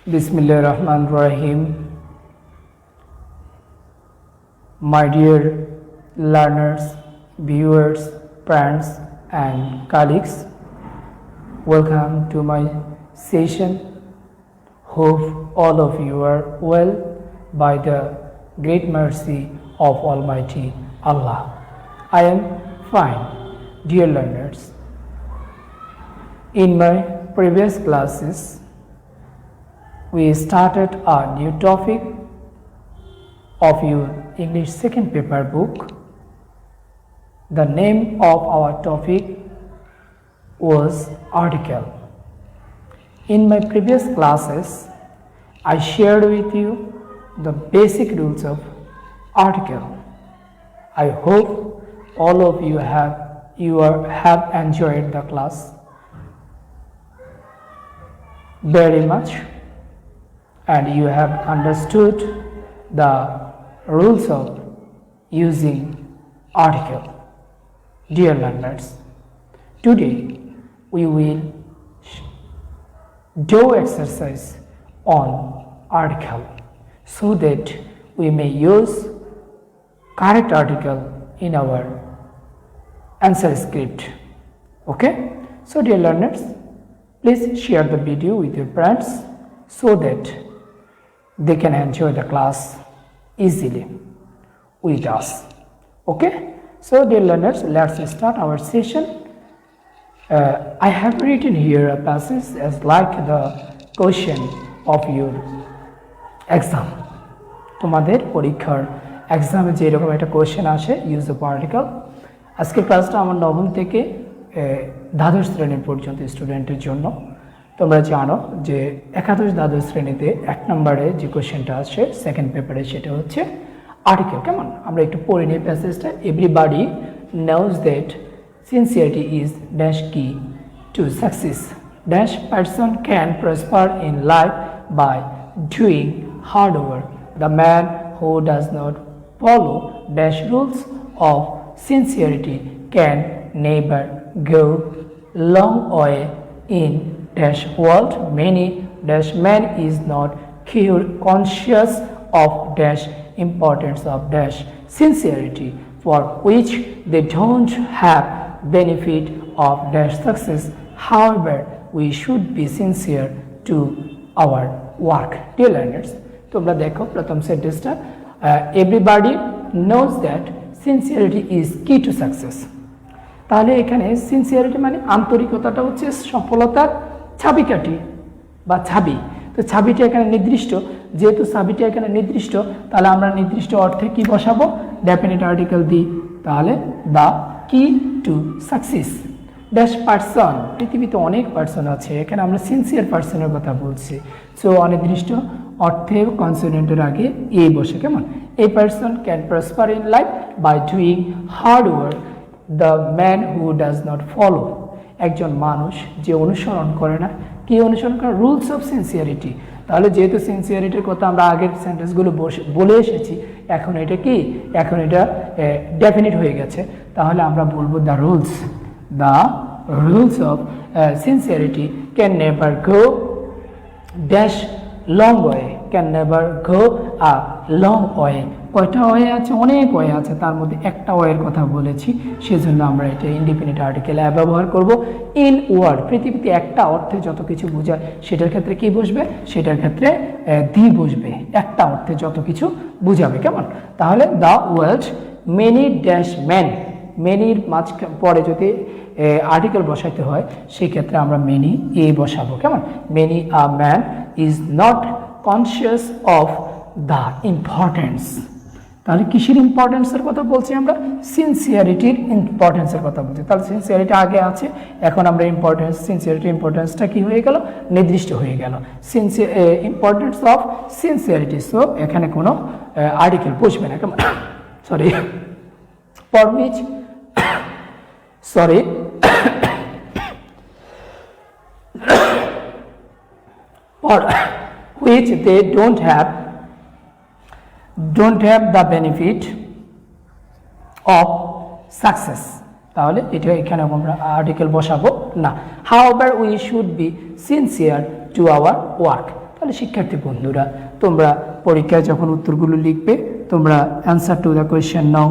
Bismillahirrahmanirrahim. My dear learners, viewers, friends, and colleagues, welcome to my session. Hope all of you are well by the great mercy of Almighty Allah. I am fine, dear learners. In my previous classes, we started a new topic of your English second paper book. The name of our topic was article. In my previous classes, I shared with you the basic rules of article. I hope all of you have enjoyed the class very much, and you have understood the rules of using article. Dear learners, today we will do exercise on article so that we may use correct article in our answer script. Okay? So dear learners, please share the video with your friends so that they can enjoy the class easily with us. Okay? So dear learners, let's start our session. I have written here a passage as like the question of your exam. তোমাদের পরীক্ষার এক্সামে যে এরকম একটা question আসে use of article. আজকের ক্লাসটা আমার নবম থেকে দ্বাদশ শ্রেণী পর্যন্ত স্টুডেন্টের জন্য। তোমরা জানো যে একাদশ দ্বাদশ শ্রেণীতে এক নম্বরে যে কোশ্চেনটা আছে সেকেন্ড পেপারে সেটা হচ্ছে আর্টিকেল। কেমন আমরা একটু পড়ে নিই প্যাসেজটা। Everybody knows that sincerity is dash key to success. Dash person can prosper in life by doing hard work. The man who does not follow dash rules of sincerity can never go long way in dash world. Many dash man is not conscious of dash importance of dash sincerity, for which they don't have benefit of dash success. However, we should be sincere to our work. Dear learners, তোমরা দেখো প্রথম সেন্টেন্সটা, everybody knows that sincerity is কি to success. তাহলে এখানে sincerity মানে আন্তরিকতাটা হচ্ছে সফলতার চাবিকাঠি বা চাবি। তো চাবিটা এখানে নির্দিষ্ট, যেহেতু চাবিটা এখানে নির্দিষ্ট তাহলে আমরা নির্দিষ্ট অর্থে কি বসাবো, ডেফিনিট আর্টিকেল দিই। তাহলে দ্য কি টু সাকসেস ড্যাশ পার্সন, পৃথিবীতে অনেক পার্সন আছে, এখানে আমরা সিনসিয়ার পার্সনের কথা বলছি। সো অনির্দিষ্ট অর্থে কনসোনেন্টের আগে এ বসে। কেমন, a person can prosper in life by doing hard work. The man who does not follow, একজন মানুষ যে অনুসরণ করে না, কি অনুসরণ করে, রুলস অফ সিনসিয়ারিটি। তাহলে যেহেতু সিনসিয়ারিটির কথা আমরা আগের সেন্টেন্সগুলো বলে এসেছি, এখন এটা কি, এখন এটা ডেফিনিট হয়ে গেছে। তাহলে আমরা বলবো the rules of sincerity can never go dash long way, can never go a long way. কয়টা ওয়ে আছে, অনেক ওয়ে আছে, তার মধ্যে একটা ওয়ের কথা বলেছি, সেজন্য আমরা এটা ইনডিফিনিট আর্টিকেল ব্যবহার করব। ইন ওয়ার্ড, পৃথিবীতে একটা অর্থে যত কিছু বোঝায় সেটার ক্ষেত্রে কি বসবে, সেটার ক্ষেত্রে দি বসবে, একটা অর্থে যত কিছু বোঝাবে। কেমন, তাহলে the world many dash man, মেনির পরে যদি আর্টিকেল বসাইতে হয় সেক্ষেত্রে আমরা মেনি এ বসাবো। কেমন, many a man is not conscious of the importance. তাহলে কিসের ইম্পর্টেন্সের কথা বলছি আমরা, সিনসিয়ারিটির ইম্পর্টেন্সের কথা বলছি। তাহলে সিনসিয়ারিটি আগে আছে, এখন আমরা ইম্পর্টেন্স, সিনসিয়ারিটির ইম্পর্টেন্সটা কি হয়ে গেল, নির্দিষ্ট হয়ে গেল, ইম্পর্টেন্স অফ সিনসিয়ারিটি। সো এখানে কোনো আর্টিকেল বসবে না। কেমন, sorry, for which they don't have the benefit of success। তাহলে এটা এখানে আমরা আর্টিকেল বসাবো না। However, we should be sincere to our work। তাহলে শিক্ষার্থী বন্ধুরা, তোমরা পরীক্ষায় যখন উত্তরগুলো লিখবে, তোমরা অ্যান্সার টু দ্য কোয়েশ্চেন নাও,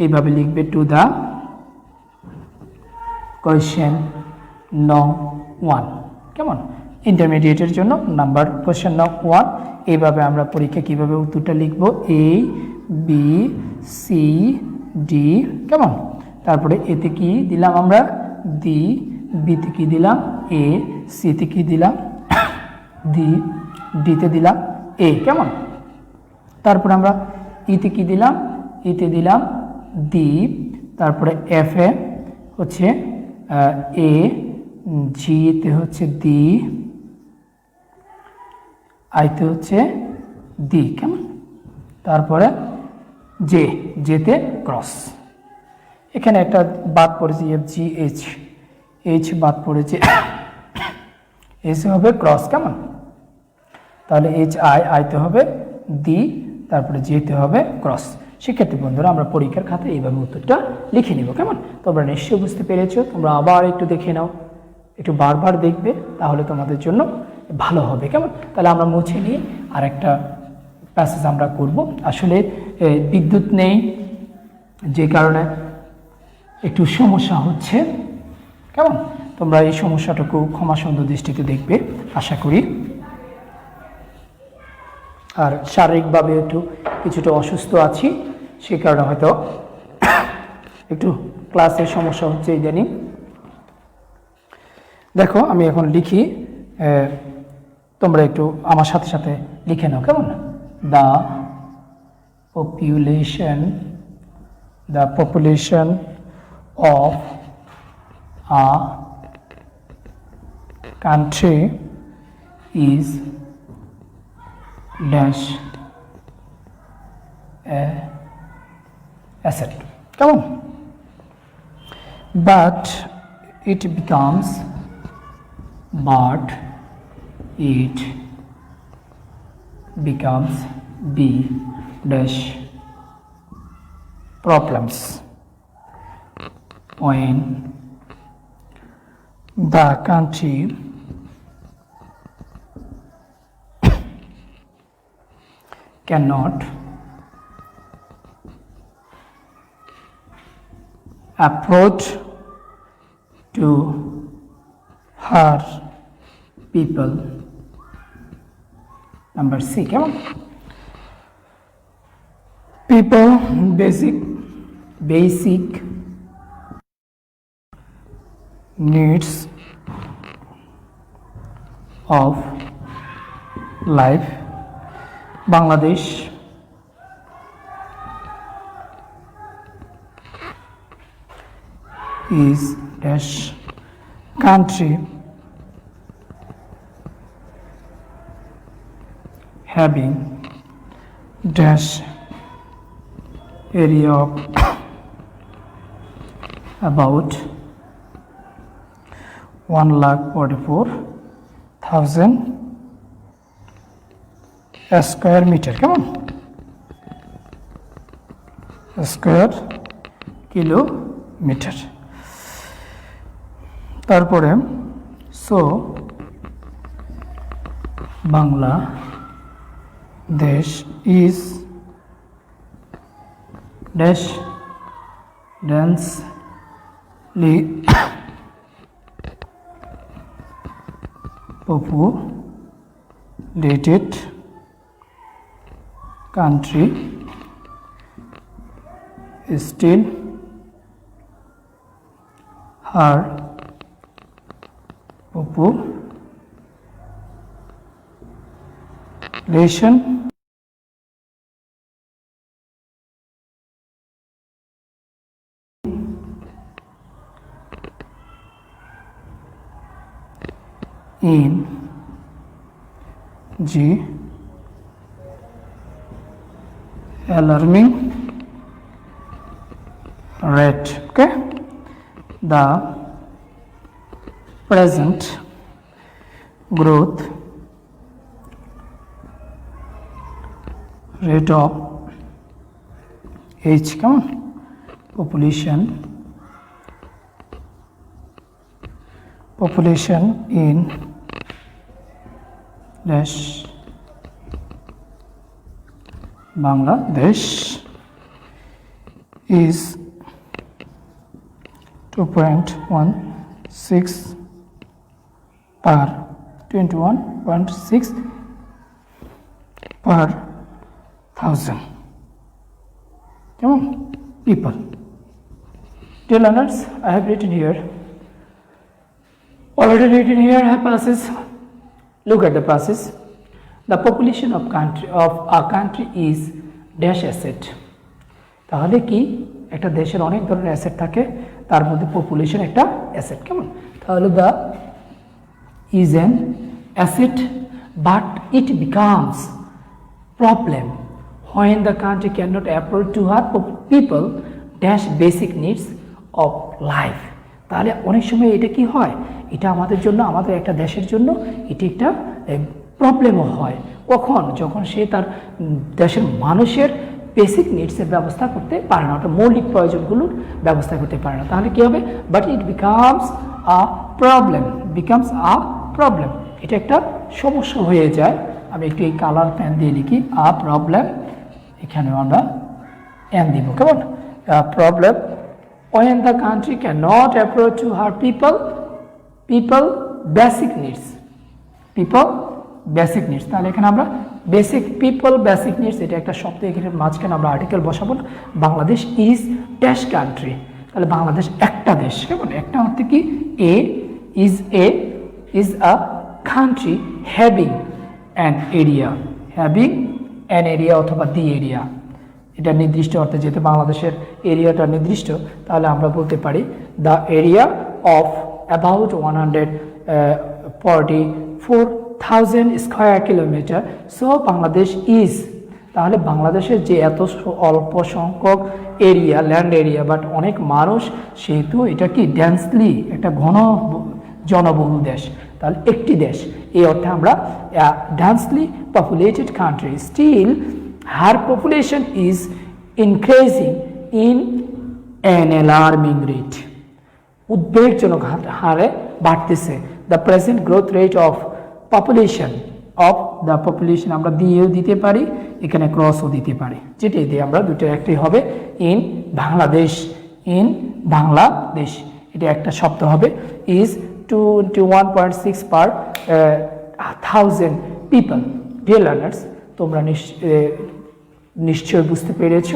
এইভাবে লিখবে, টু দ্য কোয়েশ্চেন নং 1। কেমন? ইন্টারমিডিয়েটের জন্য নাম্বার কোয়েশ্চেন নং 1। এইভাবে আমরা পরীক্ষা কিভাবে উত্তরটা লিখব, এ বি সি ডি। কেমন? তারপরে এতে কি দিলাম আমরা, ডি, বিতে কি দিলাম, এ, সিতে কি দিলাম, ডি, ডিতে দিলাম এ। কেমন? তারপরে আমরা ইতে কি দিলাম, ইতে দিলাম ডি, তারপরে এফ এ হচ্ছে এ, জিতে হচ্ছে ডি, আইতে হচ্ছে ডি। কেমন? তারপরে জে, জেতে ক্রস। এখানে একটা বাদ পড়েছে, এফ জি এইচ, এইচ বাদ পড়েছে, এস হবে ক্রস। কেমন? তাহলে এইচ আই, আইতে হবে ডি, তারপরে জেতে হবে ক্রস। শিক্ষার্থী বন্ধুরা, আমরা পরীক্ষার খাতায় এইভাবে উত্তরটা লিখে নিব। কেমন? তোমরা নিশ্চয়ই বুঝতে পেরেছো। তোমরা আবার একটু দেখে নাও, একটু বারবার দেখবে, তাহলে তোমাদের জন্য ভালো হবে। কেমন? তাহলে আমরা মুছে নিয়ে আর একটা প্যাসেজ আমরা করব। আসলে বিদ্যুৎ নেই, যে কারণে একটু সমস্যা হচ্ছে। কেমন? তোমরা এই সমস্যাটুকু ক্ষমাসুন্দর দৃষ্টিতে দেখবে আশা করি। আর শারীরিকভাবে একটু কিছুটা অসুস্থ আছি, সে কারণে হয়তো একটু ক্লাসের সমস্যা হচ্ছে ইদানিং। দেখো আমি এখন লিখি, তোমরা একটু আমার সাথে সাথে লিখে নাও। কেমন? The population of a country is dash asset. কেমন? but it becomes B dash problems when the country cannot afford to her people. Number C. কেমন? People basic needs of life. Bangladesh is dash country having dash area of about 1,44,000 square meter. কেমন? Square kilometre. তারপরে so Bangladesh is dash densely populated country still her population in G alarming rate. Okay, the present growth rate of H, come on, population in দেশ Bangladesh is 2.16 per 21.6 per thousand people. Dear learners, I have written here, already written here, passes. Look at the passes. The population of a country is dash asset. তাহলে কি একটা দেশের অনেক ধরনের asset থাকে, তার মধ্যে পপুলেশন একটা অ্যাসেট। কেমন? তাহলে the is an asset but it becomes problem when the country cannot afford to her people dash basic needs of life. তাহলে অনেক সময় এটা কি হয়, এটা আমাদের জন্য, আমাদের একটা দেশের জন্য এটি একটা প্রবলেমও হয়। কখন? যখন সে তার দেশের মানুষের বেসিক নিডসের ব্যবস্থা করতে পারে না, অর্থাৎ মৌলিক প্রয়োজনগুলোর ব্যবস্থা করতে পারে না। তাহলে কী হবে? But it becomes a problem, becomes a problem, এটা একটা সমস্যা হয়ে যায়। আমি একটু এই কালার পেন দিয়ে লিখি, আ প্রবলেম, এখানেও আমরা এন দিব। কেমন? Problem when the country cannot afford to her people basic needs, basic needs. তাহলে এখানে আমরা বেসিক পিপল বেসিক নিডস, এটা একটা শব্দ, এখানে মাঝখানে আমরা আর্টিকেল বসাবো না। বাংলাদেশ ইজ ড্যাশ কান্ট্রি, তাহলে বাংলাদেশ একটা দেশ। কেমন? একটা অর্থে কি? Is a country having an area, অথবা দি এরিয়া, এটা নির্দিষ্ট অর্থে, যেহেতু বাংলাদেশের এরিয়াটা নির্দিষ্ট, তাহলে আমরা বলতে পারি the area of about 144,000 square kilometre. So Bangladesh is, তাহলে বাংলাদেশের যে এত অল্প সংখ্যক এরিয়া, ল্যান্ড এরিয়া, বাট অনেক মানুষ, সেহেতু এটা কি ডেন্সলি একটা ঘন জনবহুল দেশ। তাহলে একটি দেশ, এই অর্থে আমরা densely populated country. Still her population is increasing in an alarming rate, উদ্বেগজনক হারে বাড়তেছে। the present growth rate of population আমরা দিয়েও দিতে পারি, এখানে ক্রসও দিতে পারি, যেটাই দিয়ে আমরা দুটোর একটাই হবে। ইন বাংলাদেশ এটা একটা শব্দ হবে। is 21.6 per 1000 people. Dear learners, তোমরা নিশ্চয় বুঝতে পেরেছ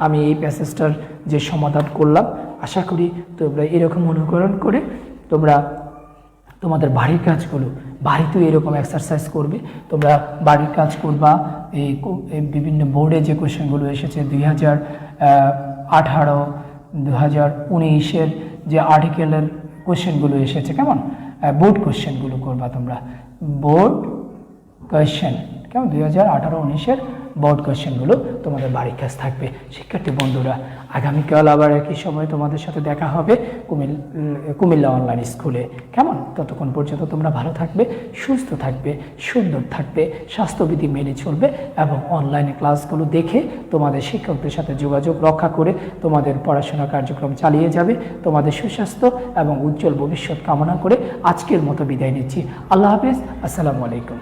আমি এই প্যাসেজটার যে সমাধান করলাম। আশা করি তোমরা এরকম অনুকরণ করে তোমরা তোমাদের বাড়ির কাজগুলো, বাড়িতেও এরকম এক্সারসাইজ করবে। তোমরা বাড়ির কাজ করবা, এই বিভিন্ন বোর্ডে যে কোয়েশ্চেনগুলো এসেছে 2018, 2019-এর যে আর্টিকেলের কোয়েশ্চেনগুলো এসেছে, কেমন? বোর্ড কোয়েশ্চেনগুলো করবা তোমরা, বোর্ড কোয়েশ্চেন, কেমন? 2018-19-এর বোর্ড কোয়েশ্চেনগুলো তোমাদের বাড়ির কাজ থাকবে। শিক্ষার্থী বন্ধুরা, আগামীকাল আবার একই সময় তোমাদের সাথে দেখা হবে কুমিল্লা অনলাইন স্কুলে। কেমন? ততক্ষণ পর্যন্ত তোমরা ভালো থাকবে, সুস্থ থাকবে, সুন্দর থাকবে, স্বাস্থ্যবিধি মেনে চলবে এবং অনলাইনে ক্লাসগুলো দেখে তোমাদের শিক্ষকদের সাথে যোগাযোগ রক্ষা করে তোমাদের পড়াশোনা কার্যক্রম চালিয়ে যাবে। তোমাদের সুস্বাস্থ্য এবং উজ্জ্বল ভবিষ্যৎ কামনা করে আজকের মতো বিদায় নিচ্ছি। আল্লাহ হাফেজ, আসসালামু আলাইকুম।